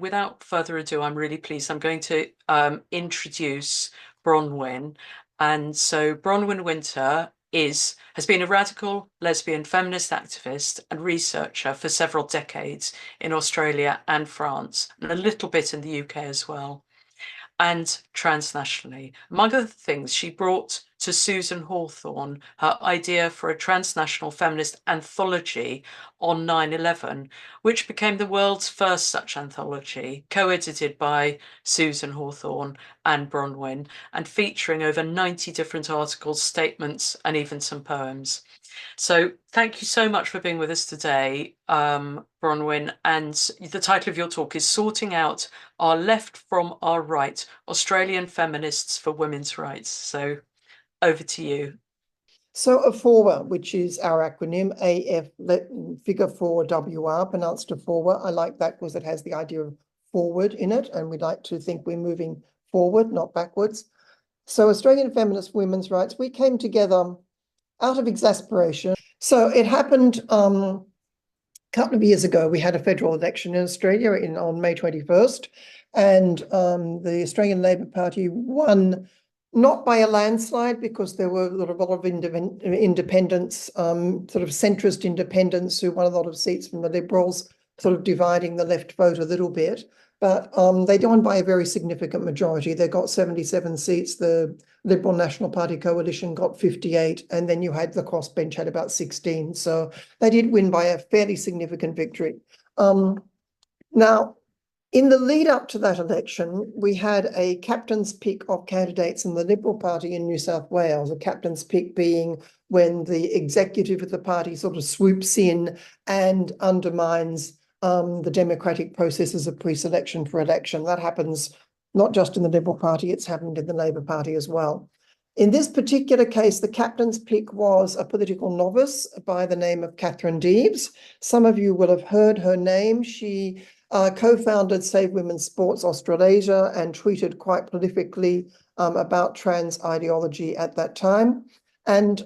without further ado, I'm really pleased. I'm going to introduce Bronwyn. And so Bronwyn Winter has been a radical lesbian feminist activist and researcher for several decades in Australia and France, and a little bit in the UK as well, and transnationally. Among other things, she brought to Susan Hawthorne her idea for a transnational feminist anthology on 9/11, which became the world's first such anthology, co-edited by Susan Hawthorne and Bronwyn, and featuring over 90 different articles, statements, and even some poems. So thank you so much for being with us today, Bronwyn. And the title of your talk is Sorting Out Our Left from Our Right, Australian Feminists for Women's Rights. So over to you. So AFORWA, which is our acronym, AF figure 4 WR, pronounced AFORWA. I like that because it has the idea of forward in it, and we like to think we're moving forward, not backwards. So Australian Feminists for Women's Rights, we came together out of exasperation. So it happened a couple of years ago. We had a federal election in Australia on May 21st, and the Australian Labor Party won, not by a landslide, because there were a lot of independents, sort of centrist independents who won a lot of seats from the Liberals, sort of dividing the left vote a little bit. But they won by a very significant majority. They got 77 seats. The Liberal National Party coalition got 58, and then you had the crossbench had about 16. So they did win by a fairly significant victory. Now, in the lead up to that election, we had a captain's pick of candidates in the Liberal Party in New South Wales, a captain's pick being when the executive of the party sort of swoops in and undermines the democratic processes of pre-selection for election. That happens not just in the Liberal Party, it's happened in the Labor Party as well. In this particular case, the captain's pick was a political novice by the name of Catherine Deves. Some of you will have heard her name. She co-founded Save Women's Sports Australasia and tweeted quite prolifically about trans ideology at that time. And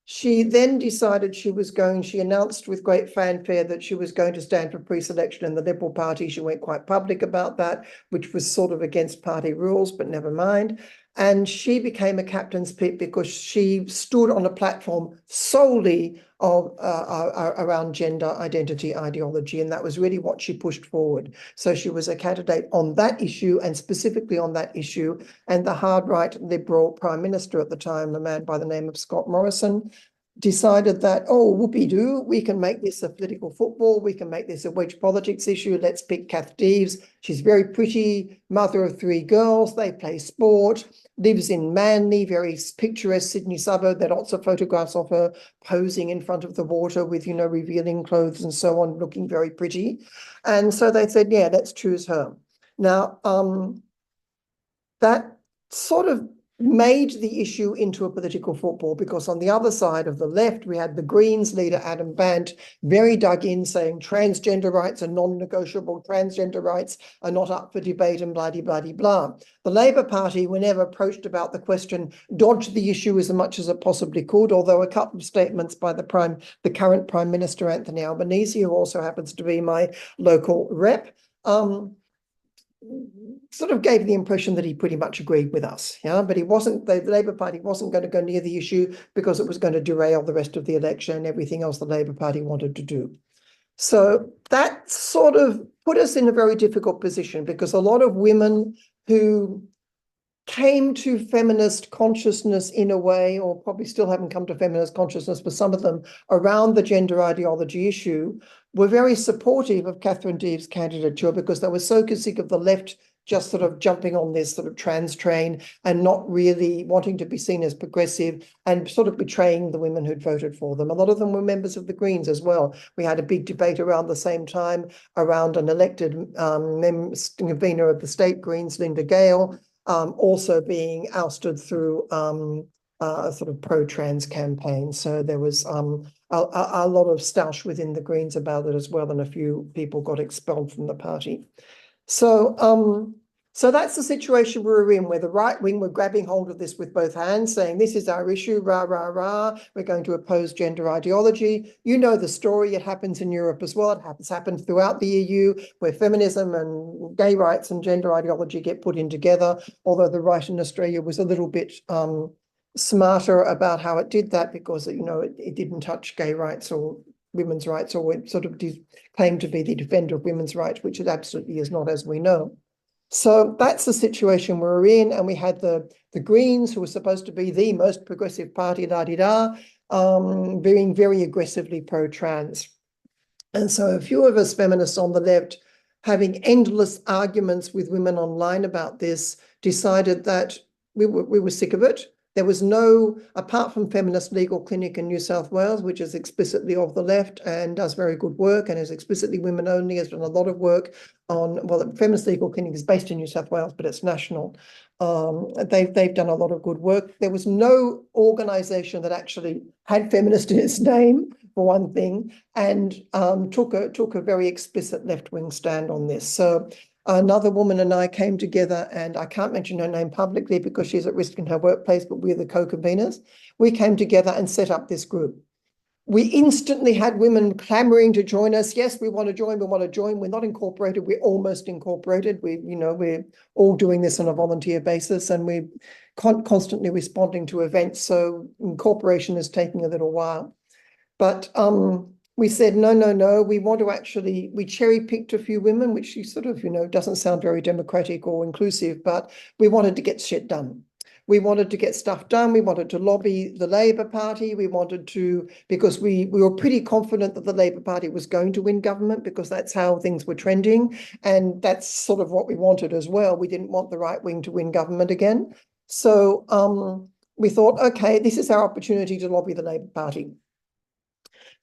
she then decided she announced with great fanfare that she was going to stand for pre-selection in the Liberal Party. She went quite public about that, which was sort of against party rules, but never mind. And she became a captain's pick because she stood on a platform solely around gender identity ideology, and that was really what she pushed forward. So she was a candidate on that issue, and specifically on that issue. And the hard right Liberal Prime Minister at the time, a man by the name of Scott Morrison, decided that, oh, whoopee-doo, we can make this a political football, we can make this a wedge politics issue, let's pick Kath Deves. She's very pretty, mother of 3 girls, they play sport, lives in Manly, very picturesque Sydney suburb. There are lots of photographs of her posing in front of the water with, you know, revealing clothes and so on, looking very pretty. And so they said, yeah, let's choose her. Now, that sort of made the issue into a political football, because on the other side of the left, we had the Greens leader, Adam Bant, very dug in, saying transgender rights are non-negotiable, transgender rights are not up for debate, and blah, blah, blah, blah. The Labor Party, whenever approached about the question, dodged the issue as much as it possibly could, although a couple of statements by the current Prime Minister, Anthony Albanese, who also happens to be my local rep, sort of gave the impression that he pretty much agreed with us, yeah, but he wasn't, the Labour Party wasn't going to go near the issue because it was going to derail the rest of the election and everything else the Labour Party wanted to do. So that sort of put us in a very difficult position, because a lot of women who came to feminist consciousness in a way, or probably still haven't come to feminist consciousness, but some of them around the gender ideology issue, were very supportive of Catherine Deves' candidature, because they were so sick of the left just sort of jumping on this sort of trans train and not really wanting to be seen as progressive, and sort of betraying the women who'd voted for them. A lot of them were members of the Greens as well. We had a big debate around the same time around an elected convener of the state Greens, Linda Gale, also being ousted through a sort of pro-trans campaign. So there was a lot of stoush within the Greens about it as well, and a few people got expelled from the party. So So that's the situation we're in, where the right wing were grabbing hold of this with both hands, saying this is our issue, rah, rah, rah. We're going to oppose gender ideology. You know the story. It happens in Europe as well. It's happened throughout the EU, where feminism and gay rights and gender ideology get put in together, although the right in Australia was a little bit smarter about how it did that, because, you know, it didn't touch gay rights or women's rights, or it sort of claimed to be the defender of women's rights, which it absolutely is not, as we know. So that's the situation we're in. And we had the Greens, who were supposed to be the most progressive party, being very aggressively pro-trans. And so a few of us feminists on the left, having endless arguments with women online about this, decided that we were sick of it. There was no, apart from Feminist Legal Clinic in New South Wales, which is explicitly of the left and does very good work and is explicitly women only, has done a lot of work on, well, the Feminist Legal Clinic is based in New South Wales, but it's national. They've done a lot of good work. There was no organisation that actually had feminist in its name, for one thing, and took a very explicit left-wing stand on this. So another woman and I came together, and I can't mention her name publicly because she's at risk in her workplace, but we're the co-conveners. We came together and set up this group. We instantly had women clamoring to join us. Yes, we want to join. We want to join. We're not incorporated. We're almost incorporated. We're all doing this on a volunteer basis, and we're constantly responding to events. So incorporation is taking a little while. But we said, no, we want to actually, we cherry-picked a few women, which sort of, doesn't sound very democratic or inclusive, but we wanted to get shit done. We wanted to get stuff done. We wanted to lobby the Labor Party. We wanted to, because we were pretty confident that the Labor Party was going to win government, because that's how things were trending. And that's sort of what we wanted as well. We didn't want the right wing to win government again. So we thought, okay, this is our opportunity to lobby the Labor Party.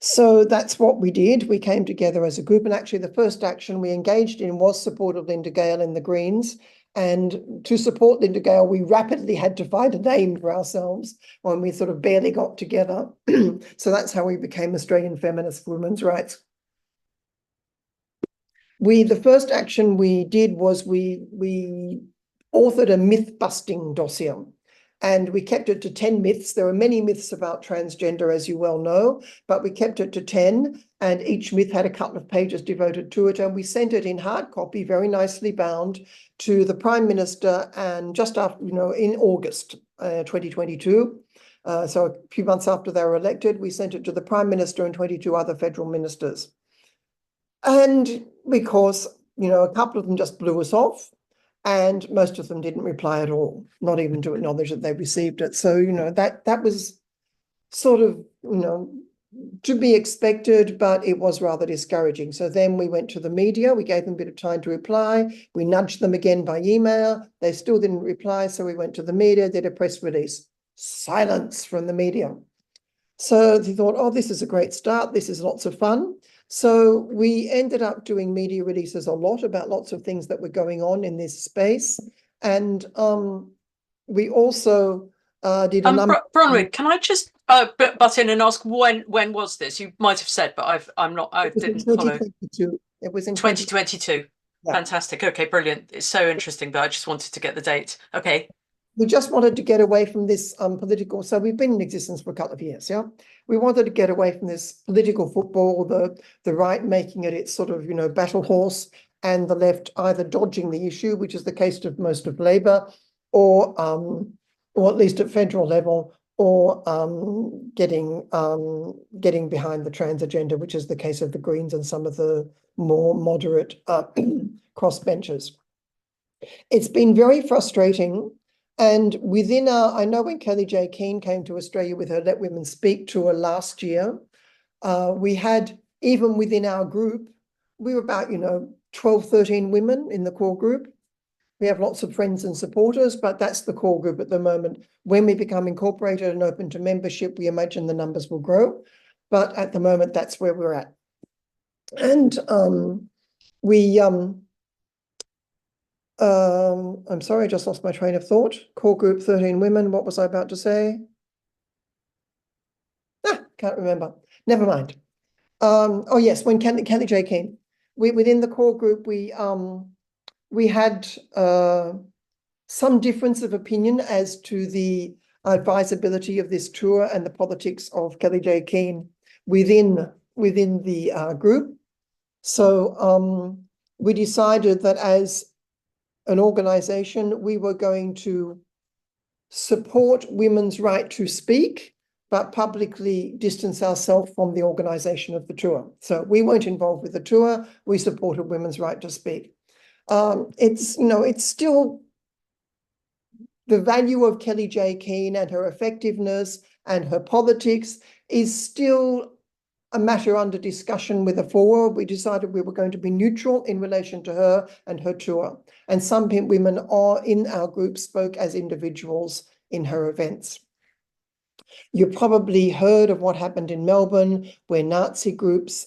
So that's what we did. We came together as a group, and actually the first action we engaged in was support of Linda Gale in the Greens. And to support Linda Gale, we rapidly had to find a name for ourselves when we sort of barely got together. So that's how we became Australian Feminists for Women's Rights. The first action we did was we authored a myth-busting dossier. And we kept it to 10 myths. There are many myths about transgender, as you well know, but we kept it to 10, and each myth had a couple of pages devoted to it. And we sent it in hard copy, very nicely bound, to the Prime Minister, and just after, in August 2022. So a few months after they were elected, we sent it to the Prime Minister and 22 other federal ministers. And because, a couple of them just blew us off, and most of them didn't reply at all, not even to acknowledge that they received it. So, that was sort of, to be expected, but it was rather discouraging. So then we went to the media. We gave them a bit of time to reply. We nudged them again by email. They still didn't reply. So we went to the media, did a press release. Silence from the media. So they thought, oh, this is a great start. This is lots of fun. So we ended up doing media releases a lot about lots of things that were going on in this space. And we also did a number. Bronwyn, can I just butt in and ask when was this? You might have said, but I didn't follow. It was in 2022. Yeah. Fantastic. Okay, brilliant. It's so interesting, but I just wanted to get the date. Okay. We just wanted to get away from this political. So we've been in existence for a couple of years, yeah. We wanted to get away from this political football, the right making it its sort of, battle horse, and the left either dodging the issue, which is the case of most of Labor, or at least at federal level, or getting behind the trans agenda, which is the case of the Greens and some of the more moderate crossbenchers. It's been very frustrating. And within I know when Kelly J. Keane came to Australia with her Let Women Speak tour last year, we had, even within our group, we were about, 12, 13 women in the core group. We have lots of friends and supporters, but that's the core group at the moment. When we become incorporated and open to membership, we imagine the numbers will grow. But at the moment, that's where we're at. And I'm sorry, I just lost my train of thought. Core group, 13 women. What was I about to say? Can't remember. Never mind. Oh yes, when Kelly J. Keane. Within the core group, we we had some difference of opinion as to the advisability of this tour and the politics of Kellie J. Keane within the group. So we decided that as an organization, we were going to support women's right to speak, but publicly distance ourselves from the organization of the tour. So we weren't involved with the tour. We supported women's right to speak. It's still the value of Kellie J. Keane and her effectiveness and her politics is still a matter under discussion with the forward. We decided we were going to be neutral in relation to her and her tour. And some women are in our group spoke as individuals in her events. You probably heard of what happened in Melbourne, where Nazi groups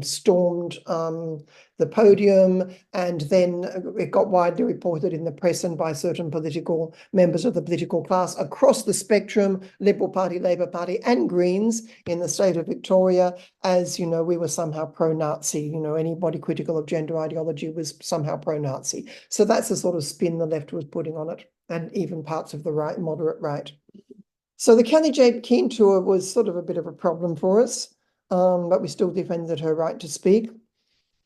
stormed the podium, and then it got widely reported in the press and by certain political members of the political class across the spectrum, Liberal Party, Labor Party, and Greens in the state of Victoria, as we were somehow pro-Nazi. Anybody critical of gender ideology was somehow pro-Nazi. So that's the sort of spin the left was putting on it, and even parts of the right, moderate right. So the Kellie J. Keane tour was sort of a bit of a problem for us, but we still defended her right to speak.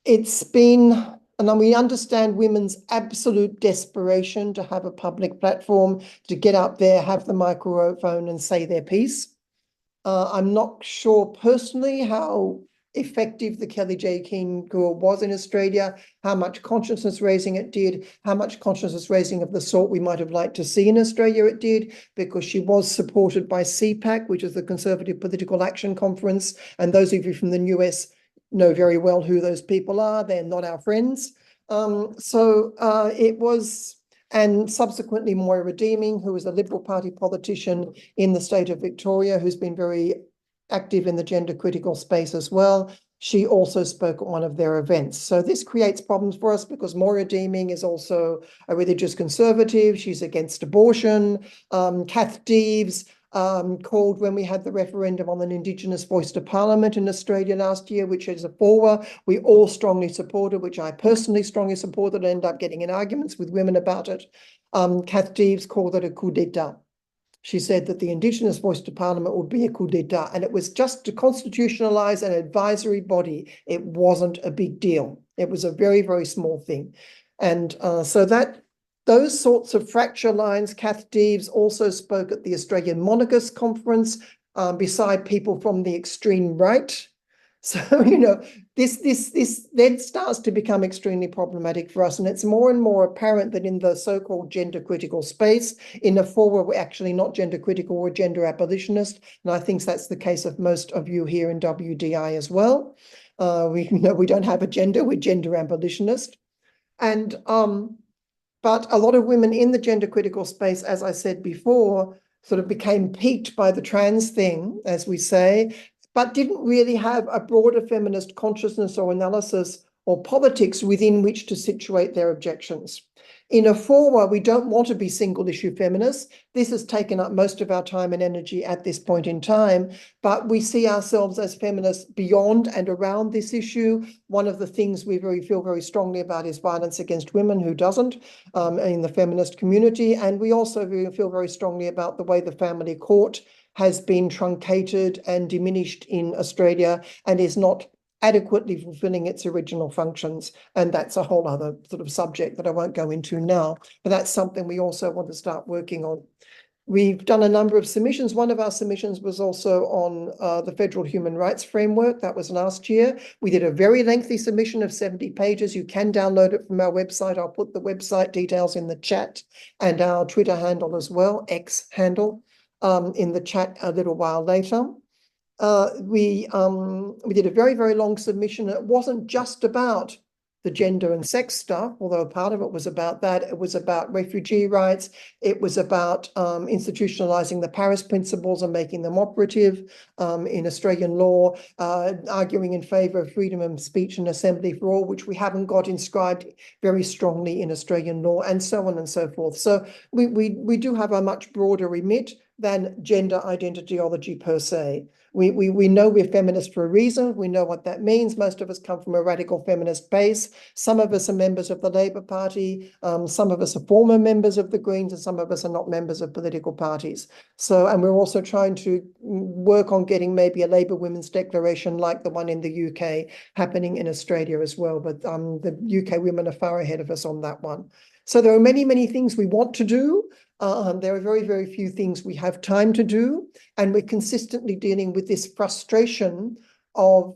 It's been, and we understand women's absolute desperation to have a public platform, to get up there, have the microphone and say their piece. I'm not sure personally how effective the Kellie J. Keane tour was in Australia, how much consciousness raising it did, how much consciousness raising of the sort we might have liked to see in Australia it did, because she was supported by CPAC, which is the Conservative Political Action Conference. And those of you from the US know very well who those people are. They're not our friends. It was, and subsequently Moira Deeming, who was a Liberal Party politician in the state of Victoria, who's been very active in the gender critical space as well. She also spoke at one of their events. So this creates problems for us because Moira Deeming is also a religious conservative. She's against abortion. Kath Deves called when we had the referendum on an Indigenous voice to Parliament in Australia last year, which is a forward we all strongly supported, which I personally strongly supported, and ended up getting in arguments with women about it. Kath Deves called it a coup d'etat. She said that the Indigenous voice to Parliament would be a coup d'etat, and it was just to constitutionalise an advisory body. It wasn't a big deal. It was a very, very small thing. And so those sorts of fracture lines, Kath Deves also spoke at the Australian Monarchist Conference beside people from the extreme right. So, this then starts to become extremely problematic for us. And it's more and more apparent that in the so-called gender critical space, in the forward, we're actually not gender critical, we're gender abolitionist. And I think that's the case of most of you here in WDI as well. We don't have a gender, we're gender abolitionist. And but a lot of women in the gender critical space, as I said before, sort of became piqued by the trans thing, as we say, but didn't really have a broader feminist consciousness or analysis or politics within which to situate their objections. In a forward, we don't want to be single issue feminists. This has taken up most of our time and energy at this point in time, but we see ourselves as feminists beyond and around this issue. One of the things we feel very strongly about is violence against women. Who doesn't in the feminist community? And we also feel very strongly about the way the family court has been truncated and diminished in Australia and is not adequately fulfilling its original functions. And that's a whole other sort of subject that I won't go into now, but that's something we also want to start working on. We've done a number of submissions. One of our submissions was also on the Federal Human Rights Framework. That was last year. We did a very lengthy submission of 70 pages. You can download it from our website. I'll put the website details in the chat and our Twitter handle as well, X handle, in the chat a little while later. We did a very, very long submission. It wasn't just about the gender and sex stuff, although part of it was about that. It was about refugee rights. It was about institutionalizing the Paris principles and making them operative in Australian law, arguing in favor of freedom of speech and assembly for all, which we haven't got inscribed very strongly in Australian law, and so on and so forth. So we do have a much broader remit than gender identityology per se. We know we're feminist for a reason. We know what that means. Most of us come from a radical feminist base. Some of us are members of the Labour Party. Some of us are former members of the Greens, and some of us are not members of political parties. So, and we're also trying to work on getting maybe a Labour Women's Declaration like the one in the UK happening in Australia as well. But the UK women are far ahead of us on that one. So there are many, many things we want to do. There are very, very few things we have time to do. And we're consistently dealing with this frustration of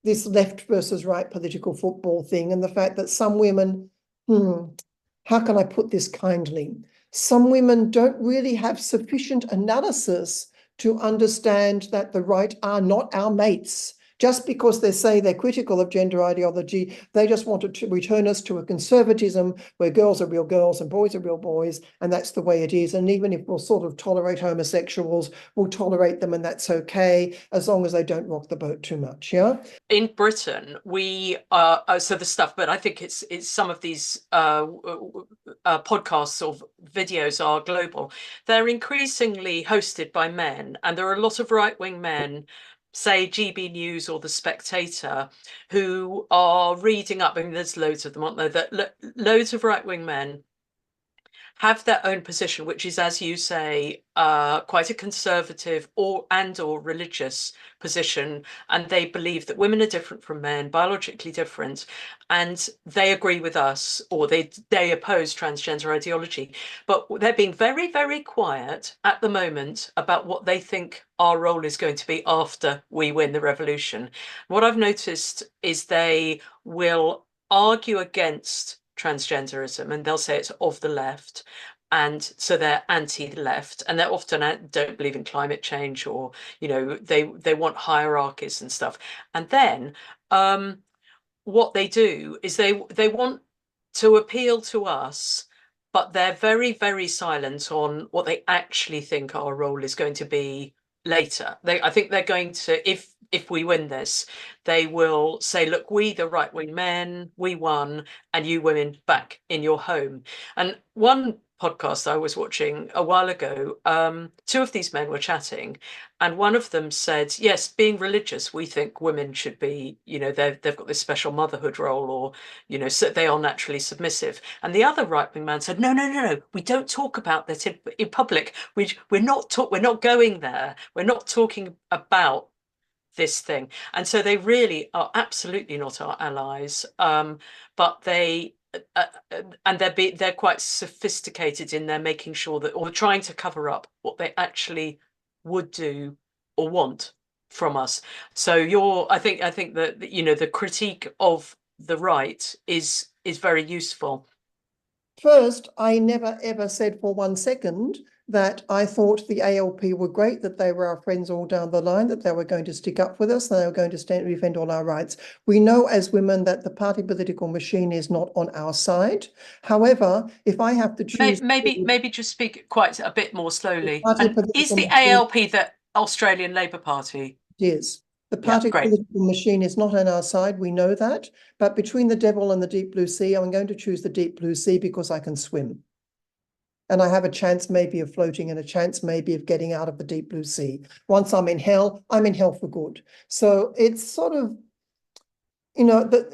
this left versus right political football thing, and the fact that some women, how can I put this kindly? Some women don't really have sufficient analysis to understand that the right are not our mates. Just because they say they're critical of gender ideology, they just want to return us to a conservatism where girls are real girls and boys are real boys, and that's the way it is. And even if we'll sort of tolerate homosexuals, we'll tolerate them, and that's okay, as long as they don't rock the boat too much, yeah? In Britain, we are so the stuff, but I think it's some of these podcasts or videos are global. They're increasingly hosted by men, and there are a lot of right-wing men, say GB News or The Spectator, who are reading up. I mean, there's loads of them, aren't there? That loads of right-wing men have their own position, which is, as you say, quite a conservative or religious position, and they believe that women are different from men, biologically different, and they agree with us, or they oppose transgender ideology. But they're being very, very quiet at the moment about what they think our role is going to be after we win the revolution. What I've noticed is they will argue against transgenderism, and they'll say it's of the left, and so they're anti-left, and they're often don't believe in climate change, or they want hierarchies and stuff. And then what they do is they want to appeal to us, but they're very, very silent on what they actually think our role is going to be later. I think they're going to, if we win this, they will say, look, we, the right-wing men, we won, and you women back in your home. And one podcast I was watching a while ago, two of these men were chatting, and one of them said, yes, being religious, we think women should be, they've got this special motherhood role, or, so they are naturally submissive. And the other right-wing man said, no, we don't talk about that in public. We're not going there. We're not talking about this thing. And so they really are absolutely not our allies, but they and they're quite sophisticated in their making sure that, or trying to cover up what they actually would do or want from us. So I think that the critique of the right is very useful. First, I never ever said for 1 second that I thought the ALP were great, that they were our friends all down the line, that they were going to stick up with us, they were going to stand and defend all our rights. We know as women that the party political machine is not on our side. However, if I have to choose... Maybe just speak quite a bit more slowly. And is the ALP the Australian Labour Party? Yes. The party political machine is not on our side, we know that. But between the devil and the deep blue sea, I'm going to choose the deep blue sea because I can swim. And I have a chance maybe of floating and a chance maybe of getting out of the deep blue sea. Once I'm in hell for good. So it's sort of, I'm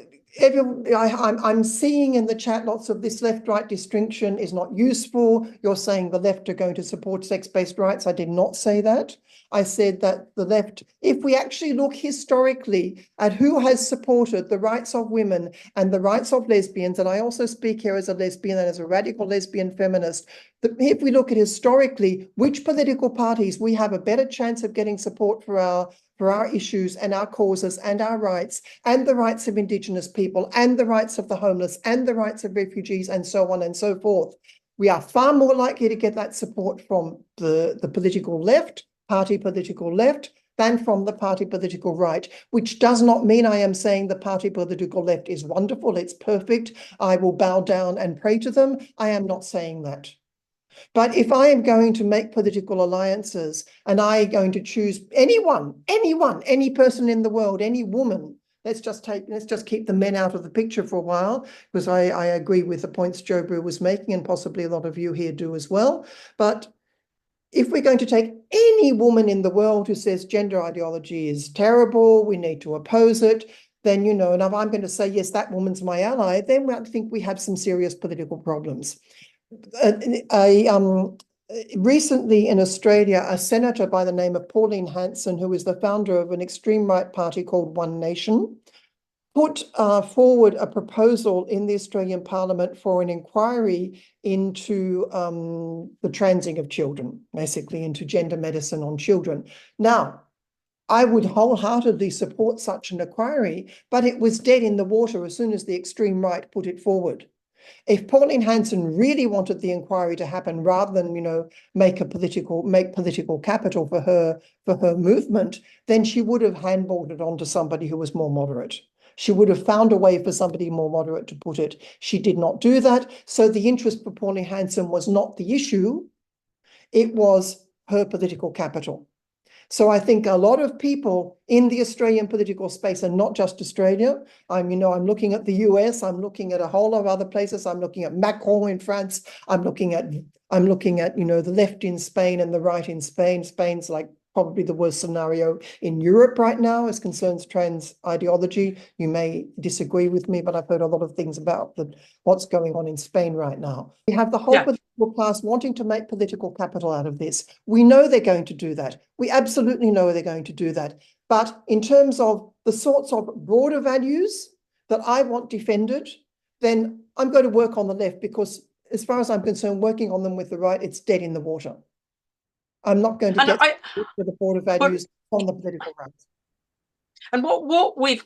seeing in the chat lots of this left-right distinction is not useful. You're saying the left are going to support sex-based rights. I did not say that. I said that the left, if we actually look historically at who has supported the rights of women and the rights of lesbians, and I also speak here as a lesbian and as a radical lesbian feminist, if we look at historically which political parties we have a better chance of getting support for our issues and our causes and our rights and the rights of Indigenous people and the rights of the homeless and the rights of refugees and so on and so forth, we are far more likely to get that support from the political left, party political left, than from the party political right, which does not mean I am saying the party political left is wonderful, it's perfect, I will bow down and pray to them. I am not saying that. But if I am going to make political alliances and I am going to choose anyone, any person in the world, any woman, let's just keep the men out of the picture for a while, because I agree with the points Brew was making, and possibly a lot of you here do as well. But if we're going to take any woman in the world who says gender ideology is terrible, we need to oppose it, then, you know, and if I'm going to say, yes, that woman's my ally, then I think we have some serious political problems. Recently in Australia, a senator by the name of Pauline Hanson, who is the founder of an extreme right party called One Nation, put forward a proposal in the Australian Parliament for an inquiry into the transing of children, basically into gender medicine on children. Now, I would wholeheartedly support such an inquiry, but it was dead in the water as soon as the extreme right put it forward. If Pauline Hanson really wanted the inquiry to happen rather than, you know, make political capital for her movement, then she would have handballed it on to somebody who was more moderate. She would have found a way for somebody more moderate to put it. She did not do that. So the interest for Pauline Hanson was not the issue. It was her political capital. So I think a lot of people in the Australian political space, and not just Australia, I'm looking at the US, I'm looking at a whole lot of other places, I'm looking at Macron in France, I'm looking at, you know, the left in Spain and the right in Spain. Spain's like probably the worst scenario in Europe right now as concerns trans ideology. You may disagree with me, but I've heard a lot of things about what's going on in Spain right now. We have the whole political class wanting to make political capital out of this. We know they're going to do that. We absolutely know they're going to do that. But in terms of the sorts of broader values that I want defended, then I'm going to work on the left, because as far as I'm concerned, working on them with the right, it's dead in the water. I'm not going to get to the broader values on the political right. And what we've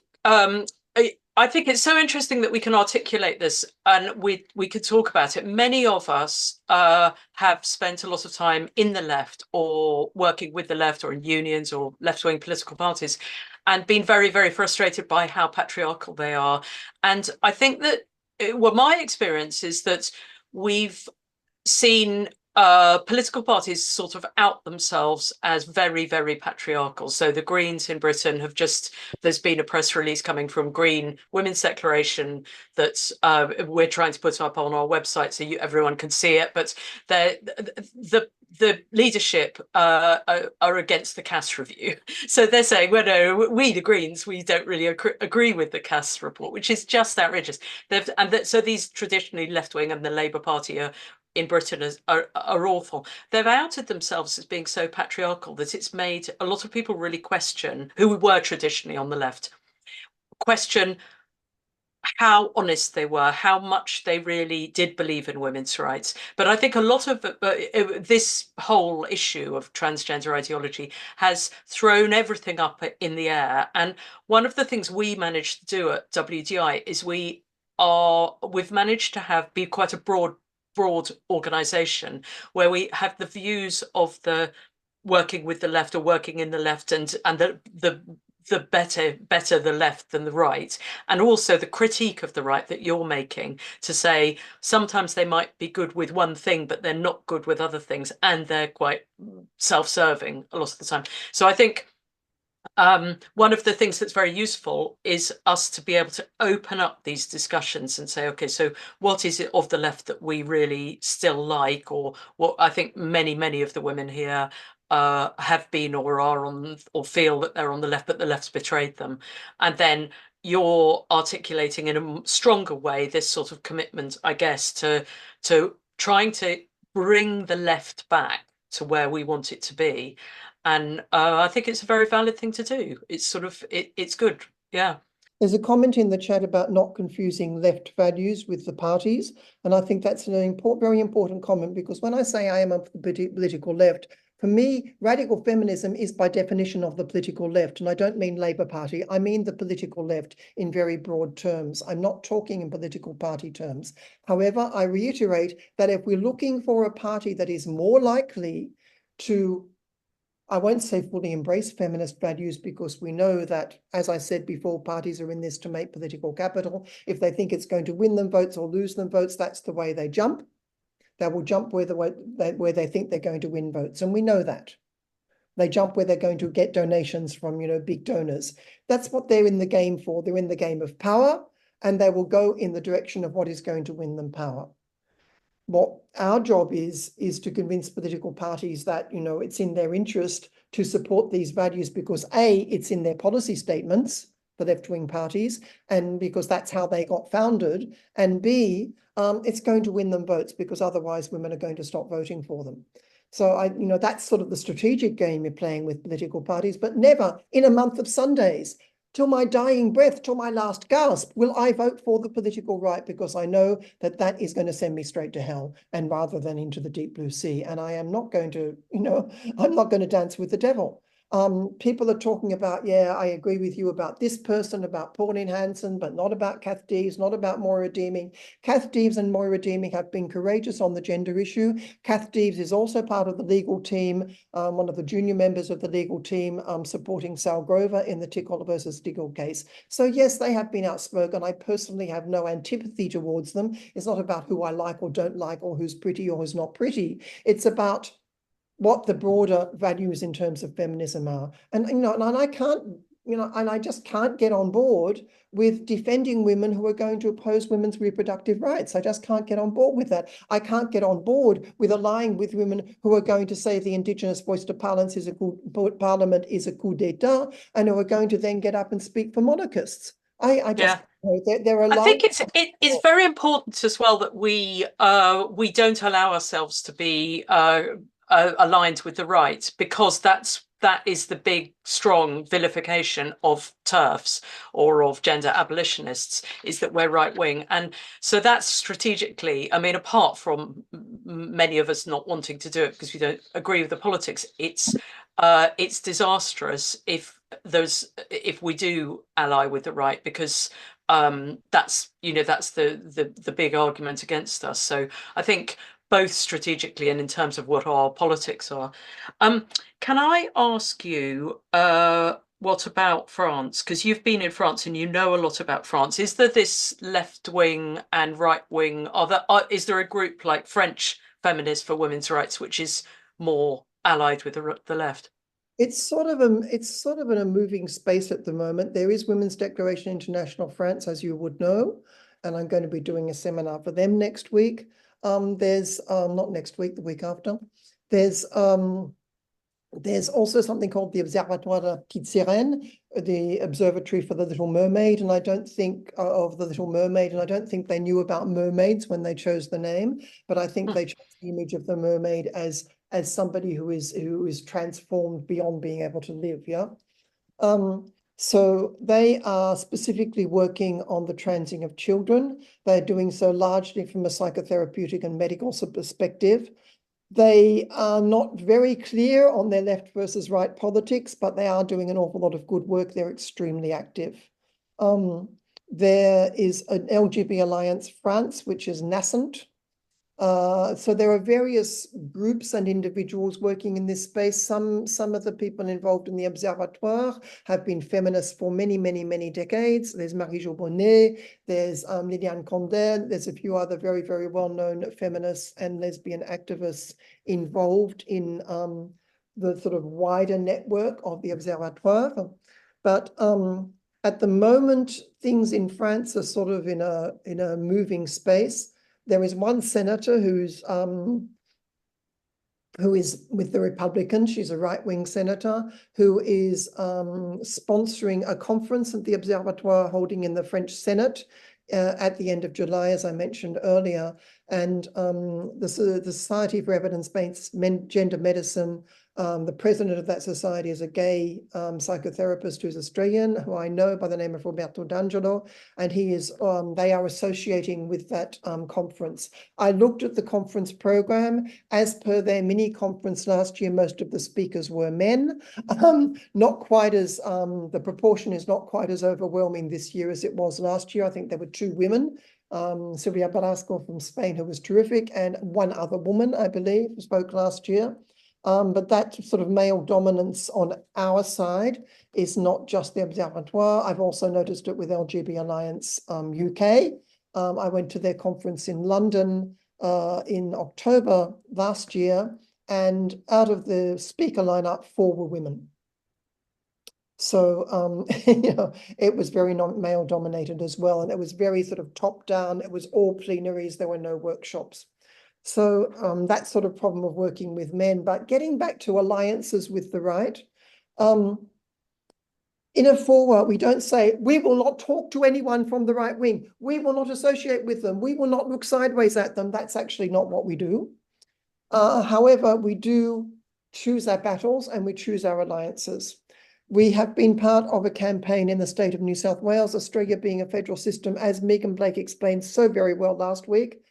I think it's so interesting that we can articulate this and we could talk about it. Many of us have spent a lot of time in the left or working with the left or in unions or left-wing political parties and been very, very frustrated by how patriarchal they are. And I think that, well, my experience is that we've seen political parties sort of out themselves as very, very patriarchal. So the Greens in Britain have there's been a press release coming from Green Women's Declaration that we're trying to put up on our website so everyone can see it. But the leadership are against the Cass review. So they're saying, well, no, we, the Greens, we don't really agree with the Cass report, which is just outrageous. So these traditionally left-wing and the Labour Party in Britain are awful. They've outed themselves as being so patriarchal that it's made a lot of people really question, who were traditionally on the left, question how honest they were, how much they really did believe in women's rights. But I think a lot of this whole issue of transgender ideology has thrown everything up in the air. And one of the things we managed to do at WDI is we've managed to be quite a broad organization where we have the views of the working with the left or working in the left and the better the left than the right, and also the critique of the right that you're making, to say sometimes they might be good with one thing but they're not good with other things, and they're quite self-serving a lot of the time. So I think one of the things that's very useful is us to be able to open up these discussions and say, okay, so what is it of the left that we really still like, or what I think many of the women here have been or are on, or feel that they're on the left, but the left's betrayed them. And then you're articulating in a stronger way this sort of commitment, I guess, to trying to bring the left back to where we want it to be. And I think it's a very valid thing to do. It's sort of, it's good. Yeah. There's a comment in the chat about not confusing left values with the parties. And I think that's an very important comment, because when I say I am of the political left, for me, radical feminism is by definition of the political left. And I don't mean Labour Party. I mean the political left in very broad terms. I'm not talking in political party terms. However, I reiterate that if we're looking for a party that is more likely to, I won't say fully embrace feminist values, because we know that, as I said before, parties are in this to make political capital. If they think it's going to win them votes or lose them votes, that's the way they jump. They will jump where they think they're going to win votes. And we know that. They jump where they're going to get donations from, big donors. That's what they're in the game for. They're in the game of power, and they will go in the direction of what is going to win them power. what our job is to convince political parties that, it's in their interest to support these values because A, it's in their policy statements, the left-wing parties, and because that's how they got founded, and B, it's going to win them votes because otherwise women are going to stop voting for them. So that's sort of the strategic game you're playing with political parties, but never in a month of Sundays, till my dying breath, till my last gasp, will I vote for the political right because I know that that is going to send me straight to hell and rather than into the deep blue sea. And I am not going to, I'm not going to dance with the devil. People are talking about, yeah, I agree with you about this person, about Pauline Hanson, but not about Kath Deeves, not about Moira Deeming. Kath Deeves and Moira Deeming have been courageous on the gender issue. Kath Deeves is also part of the legal team, one of the junior members of the legal team supporting Sal Grover in the Tickle versus Diggle case. So yes, they have been outspoken. I personally have no antipathy towards them. It's not about who I like or don't like or who's pretty or who's not pretty. It's about what the broader values in terms of feminism are. And, and I can't, and I just can't get on board with defending women who are going to oppose women's reproductive rights. I just can't get on board with that. I can't get on board with allying with women who are going to say the Indigenous voice to parliament is a coup d'etat, and who are going to then get up and speak for monarchists. I just, there are. I think it's very important as well that we don't allow ourselves to be aligned with the right, because that is the big strong vilification of TERFs or of gender abolitionists, is that we're right wing. And so that's strategically, I mean, apart from many of us not wanting to do it because we don't agree with the politics, it's disastrous if we do ally with the right, because that's the big argument against us. So I think both strategically and in terms of what our politics are. Can I ask you, what about France? Because you've been in France and you know a lot about France. Is there this left wing and right wing? Is there a group like French Feminists for Women's Rights, which is more allied with the left? It's sort of in a moving space at the moment. There is Women's Declaration International France, as you would know, and I'm going to be doing a seminar for them next week. There's not next week, the week after. There's also something called the Observatoire de la Petite Sirène, the Observatory for the Little Mermaid, and I don't think of the Little Mermaid, and I don't think they knew about mermaids when they chose the name, but I think they chose the image of the mermaid as somebody who is transformed beyond being able to live. Yeah. So they are specifically working on the transing of children. They're doing so largely from a psychotherapeutic and medical perspective. They are not very clear on their left versus right politics, but they are doing an awful lot of good work. They're extremely active. There is an LGBT Alliance France, which is nascent. So there are various groups and individuals working in this space. Some of the people involved in the Observatoire have been feminists for many, many, many decades. There's Marie-Jo Bonnet, there's Liliane Condel, there's a few other very, very well-known feminists and lesbian activists involved in the sort of wider network of the Observatoire. But at the moment, things in France are sort of in a moving space. There is one senator who is with the Republicans. She's a right-wing senator who is sponsoring a conference at the Observatoire holding in the French Senate at the end of July, as I mentioned earlier. And the Society for Evidence-Based Gender Medicine, the president of that society is a gay psychotherapist who's Australian, who I know by the name of Roberto D'Angelo, and they are associating with that conference. I looked at the conference program. As per their mini conference last year, most of the speakers were men. Not quite as, the proportion is not quite as overwhelming this year as it was last year. I think there were 2 women, Silvia Barasco from Spain, who was terrific, and one other woman, I believe, who spoke last year. But that sort of male dominance on our side is not just the Observatoire. I've also noticed it with LGBT Alliance UK. I went to their conference in London in October last year, and out of the speaker lineup, 4 were women. So, it was very male dominated as well. And it was very sort of top down. It was all plenaries. There were no workshops. So that sort of problem of working with men, but getting back to alliances with the right. In a forward, we don't say, we will not talk to anyone from the right wing. We will not associate with them. We will not look sideways at them. That's actually not what we do. However, we do choose our battles and we choose our alliances. We have been part of a campaign in the state of New South Wales, Australia being a federal system, as Megan Blake explained so very well last week.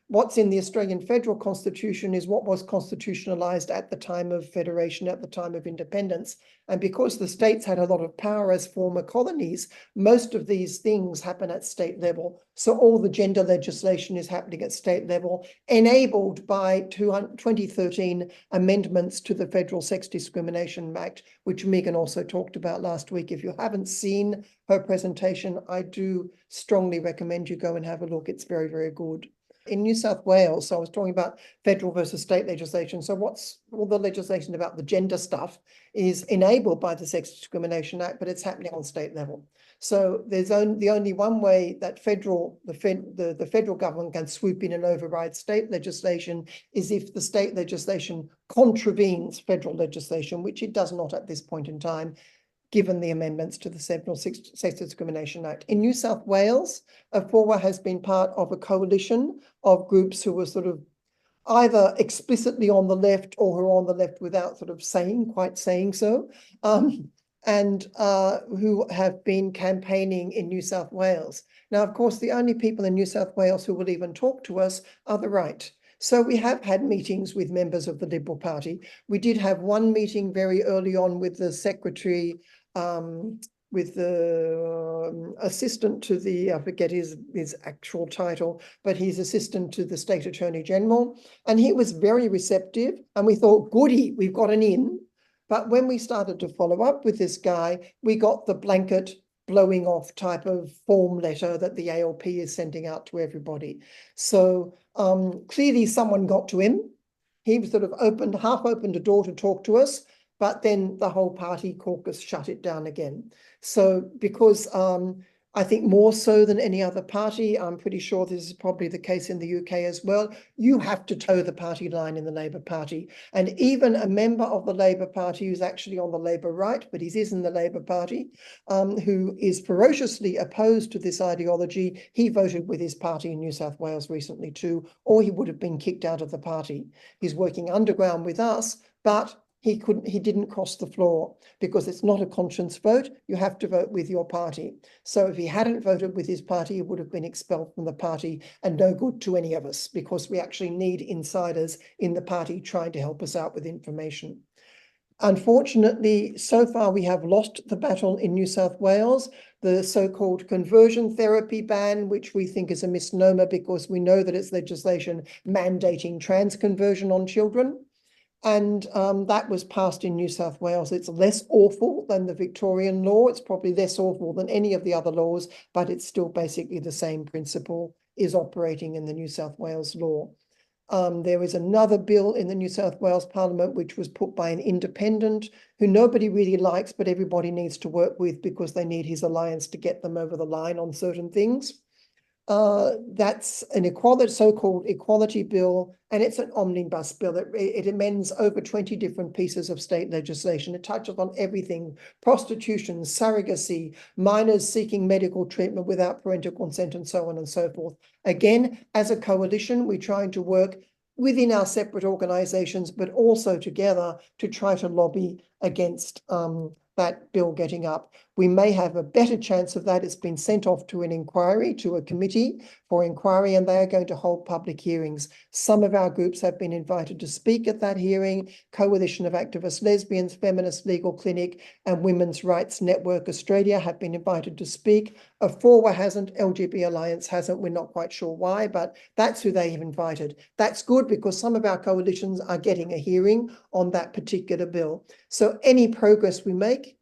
What's in the Australian Federal Constitution is what was constitutionalised at the time of federation, at the time of independence. And because the states had a lot of power as former colonies, most of these things happen at state level. So all the gender legislation is happening at state level, enabled by 2013 amendments to the Federal Sex Discrimination Act, which Megan also talked about last week. If you haven't seen her presentation, I do strongly recommend you go and have a look. It's very, very good. In New South Wales, so I was talking about federal versus state legislation. So what's all the legislation about the gender stuff is enabled by the Sex Discrimination Act, but it's happening on state level. So there's the only one way that the federal government can swoop in and override state legislation is if the state legislation contravenes federal legislation, which it does not at this point in time, given the amendments to the Federal Sex Discrimination Act. In New South Wales, FORWA has been part of a coalition of groups who were sort of either explicitly on the left or who are on the left without sort of quite saying so, and who have been campaigning in New South Wales. Now, of course, the only people in New South Wales who will even talk to us are the right. So we have had meetings with members of the Liberal Party. We did have one meeting very early on with the secretary, with the assistant to the, I forget his actual title, but he's assistant to the State Attorney General. And he was very receptive. And we thought, goody, we've got an in. But when we started to follow up with this guy, we got the blanket blowing off type of form letter that the ALP is sending out to everybody. So clearly someone got to him. He sort of half opened a door to talk to us, but then the whole party caucus shut it down again. So because I think more so than any other party, I'm pretty sure this is probably the case in the UK as well, you have to toe the party line in the Labour Party. And even a member of the Labour Party who's actually on the Labour right, but he is in the Labour Party, who is ferociously opposed to this ideology, he voted with his party in New South Wales recently too, or he would have been kicked out of the party. He's working underground with us, but he didn't cross the floor because it's not a conscience vote. You have to vote with your party. So if he hadn't voted with his party, he would have been expelled from the party and no good to any of us because we actually need insiders in the party trying to help us out with information. Unfortunately, so far we have lost the battle in New South Wales, the so-called conversion therapy ban, which we think is a misnomer because we know that it's legislation mandating trans conversion on children. And that was passed in New South Wales. It's less awful than the Victorian law. It's probably less awful than any of the other laws, but it's still basically the same principle is operating in the New South Wales law. There is another bill in the New South Wales Parliament, which was put by an independent who nobody really likes, but everybody needs to work with because they need his alliance to get them over the line on certain things. That's an so-called equality bill, and it's an omnibus bill. It amends over 20 different pieces of state legislation. It touches on everything: prostitution, surrogacy, minors seeking medical treatment without parental consent, and so on and so forth. Again, as a coalition, we're trying to work within our separate organizations, but also together to try to lobby against that bill getting up. We may have a better chance of that. It's been sent off to an inquiry, to a committee for inquiry, and they are going to hold public hearings. Some of our groups have been invited to speak at that hearing. Coalition of Activist Lesbians, Feminist Legal Clinic, and Women's Rights Network Australia have been invited to speak. FORWA hasn't, LGB Alliance hasn't. We're not quite sure why, but that's who they have invited. That's good because some of our coalitions are getting a hearing on that particular bill. So any progress we make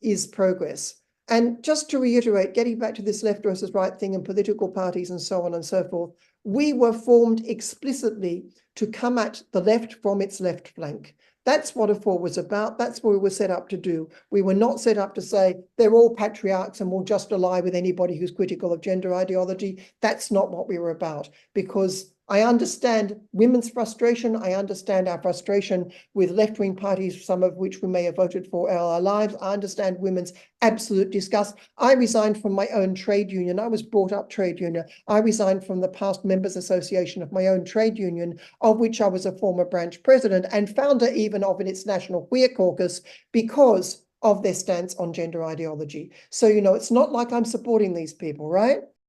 is progress. And just to reiterate, getting back to this left versus right thing and political parties and so on and so forth, we were formed explicitly to come at the left from its left flank. That's what FORWA was about. That's what we were set up to do. We were not set up to say they're all patriarchs and we'll just ally with anybody who's critical of gender ideology. That's not what we were about, because I understand women's frustration. I understand our frustration with left-wing parties, some of which we may have voted for all our lives. I understand women's absolute disgust. I resigned from my own trade union. I was brought up trade union. I resigned from the past members association of my own trade union, of which I was a former branch president and founder even of its national queer caucus, because of their stance on gender ideology. So, you know, it's not like I'm supporting these people, right?